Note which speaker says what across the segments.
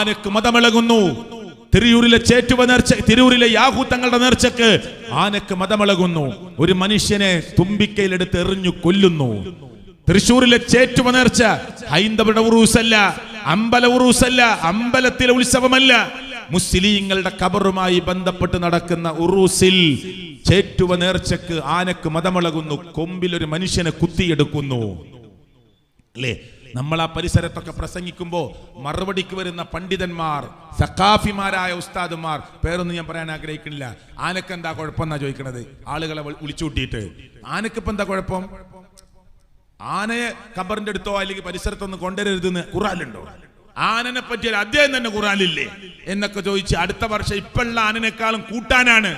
Speaker 1: ആനക്ക് മതമിളകുന്നു. തിരൂരിലെ ചേറ്റുവ നേർച്ച, തിരൂരിലെ യാഹൂത്തങ്ങളുടെ നേർച്ചക്ക് ആനക്ക് മതമിളകുന്നു. ഒരു മനുഷ്യനെ തുമ്പിക്കയിലെടുത്ത് എറിഞ്ഞു കൊല്ലുന്നു. തൃശ്ശൂരിലെ ചേറ്റുവ നേർച്ച ഹൈന്ദവരുടെ ഉറൂസല്ല, അമ്പല ഉറൂസല്ല, അമ്പലത്തിലെ ഉത്സവമല്ല. മുസ്ലിങ്ങളുടെ ഖബറുമായി ബന്ധപ്പെട്ട് നടക്കുന്ന ഉറൂസിൽ ചേറ്റുവ നേർച്ചക്ക് ആനക്ക് മതമിളകുന്നു. കൊമ്പിൽ ഒരു മനുഷ്യനെ കുത്തിയെടുക്കുന്നു. അല്ലേ? നമ്മൾ ആ പരിസരത്തൊക്കെ പ്രസംഗിക്കുമ്പോ മറുപടിക്ക് വരുന്ന പണ്ഡിതന്മാർ, സഖാഫിമാരായ ഉസ്താദുമാർ, പേരൊന്നും ഞാൻ പറയാൻ ആഗ്രഹിക്കുന്നില്ല, ആനക്ക് എന്താ കുഴപ്പം എന്നാ ചോദിക്കണത്. ആളുകളെ വിളിച്ചുകൂട്ടിയിട്ട് ആനക്ക് ഇപ്പൊ എന്താ കുഴപ്പം? ആനയെ ഖബറിന്റെ അടുത്തോ അല്ലെങ്കിൽ പരിസരത്തൊന്നും കൊണ്ടുവരരുതെന്ന് ഖുർആനിലുണ്ടോ? ആനനെ പറ്റിയ അദ്ദേഹം തന്നെ ഖുർആനിലില്ലേ എന്നൊക്കെ ചോദിച്ച് അടുത്ത വർഷം ഇപ്പോഴുള്ള ആനനേക്കാളും കൂട്ടാനാണ്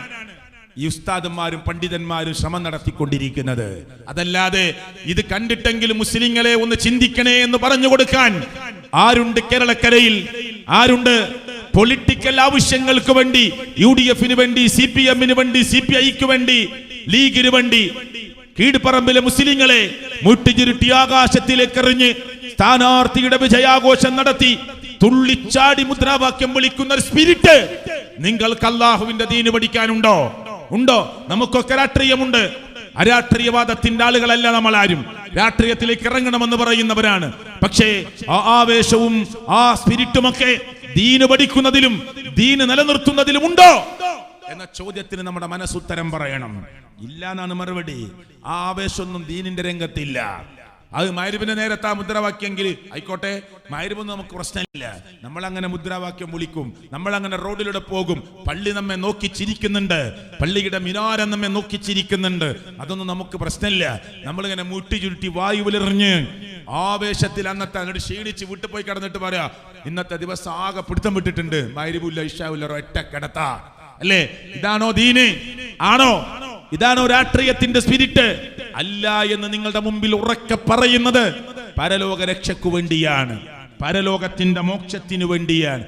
Speaker 1: ഈ ഉസ്താദന്മാരും പണ്ഡിതന്മാരും ശ്രമം നടത്തിക്കൊണ്ടിരിക്കുന്നത്. അതല്ലാതെ ഇത് കണ്ടിട്ടെങ്കിലും മുസ്ലിങ്ങളെ ഒന്ന് ചിന്തിക്കണേ എന്ന് പറഞ്ഞു കൊടുക്കാൻ ആരുണ്ട് കേരളക്കരയിൽ? ആരുണ്ട്? പൊളിറ്റിക്കൽ ആവശ്യങ്ങൾക്ക് വേണ്ടി, UDF-ന് വേണ്ടി, CPM-ന് വേണ്ടി, CPI-ക്ക് വേണ്ടി, ലീഗിന് വേണ്ടി കീഴ്പറമ്പിലെ മുസ്ലിങ്ങളെ മുട്ടുചുരുട്ടി ആകാശത്തിലേക്ക് എറിഞ്ഞ് സ്ഥാനാർത്ഥിയുടെ വിജയാഘോഷം നടത്തി തുള്ളിച്ചാടി മുദ്രാവാക്യം വിളിക്കുന്ന ഒരു സ്പിരിറ്റ് നിങ്ങൾക്ക് അല്ലാഹുവിന്റെ ദീന് പഠിക്കാനുണ്ടോ? ഉണ്ടോ? നമുക്കൊക്കെ രാഷ്ട്രീയമുണ്ട്. അരാഷ്ട്രീയവാദത്തിന്റെ ആളുകളല്ല നമ്മൾ ആരും. രാഷ്ട്രീയത്തിലേക്ക് ഇറങ്ങണമെന്ന് പറയുന്നവരാണ്. പക്ഷേ ആ ആവേശവും ആ സ്പിരിറ്റുമൊക്കെ ദീന് പഠിക്കുന്നതിലും ദീന് നിലനിർത്തുന്നതിലും ഉണ്ടോ എന്ന ചോദ്യത്തിന് നമ്മുടെ മനസ്സുത്തരം പറയണം. ഇല്ല എന്നാണ് മറുപടി. ആ ആവേശമൊന്നും ദീനിന്റെ രംഗത്തില്ല. അത് മഗ്‌രിബിന്റെ നേരത്തെ ആ മുദ്രാവാക്യെങ്കിൽ ആയിക്കോട്ടെ, മഗ്‌രിബൊന്നും നമുക്ക് പ്രശ്നമില്ല. നമ്മളങ്ങനെ മുദ്രാവാക്യം വിളിക്കും, നമ്മളങ്ങനെ റോഡിലൂടെ പോകും. പള്ളി നമ്മെ നോക്കി ചിരിക്കുന്നുണ്ട്, പള്ളിയുടെ മിനാരം നമ്മെ നോക്കി ചിരിക്കുന്നുണ്ട്. അതൊന്നും നമുക്ക് പ്രശ്നമില്ല. നമ്മളിങ്ങനെ മുട്ടി ചുരുട്ടി വായുവിലെറിഞ്ഞ് ആവേശത്തിൽ അന്നത്തെ അങ്ങോട്ട് ക്ഷീണിച്ച് വീട്ടിൽ പോയി കിടന്നിട്ട് പറയാ, ഇന്നത്തെ ദിവസം ആകെ പിടുത്തം വിട്ടിട്ടുണ്ട്, മഗ്‌രിബുല്ല ഇശാഉല്ല ഒറ്റ കിടത്ത. അല്ലേ? ഇതാണോ ദീന്? ആണോ? ഇതാണോ രാഷ്ട്രീയത്തിന്റെ സ്പിരിറ്റ്? അല്ല എന്ന് നിങ്ങളുടെ മുമ്പിൽ ഉറക്കെ പറയുന്നത് പരലോക രക്ഷയ്ക്കു വേണ്ടിയാണ്, പരലോകത്തിന്റെ മോക്ഷത്തിനു വേണ്ടിയാണ്.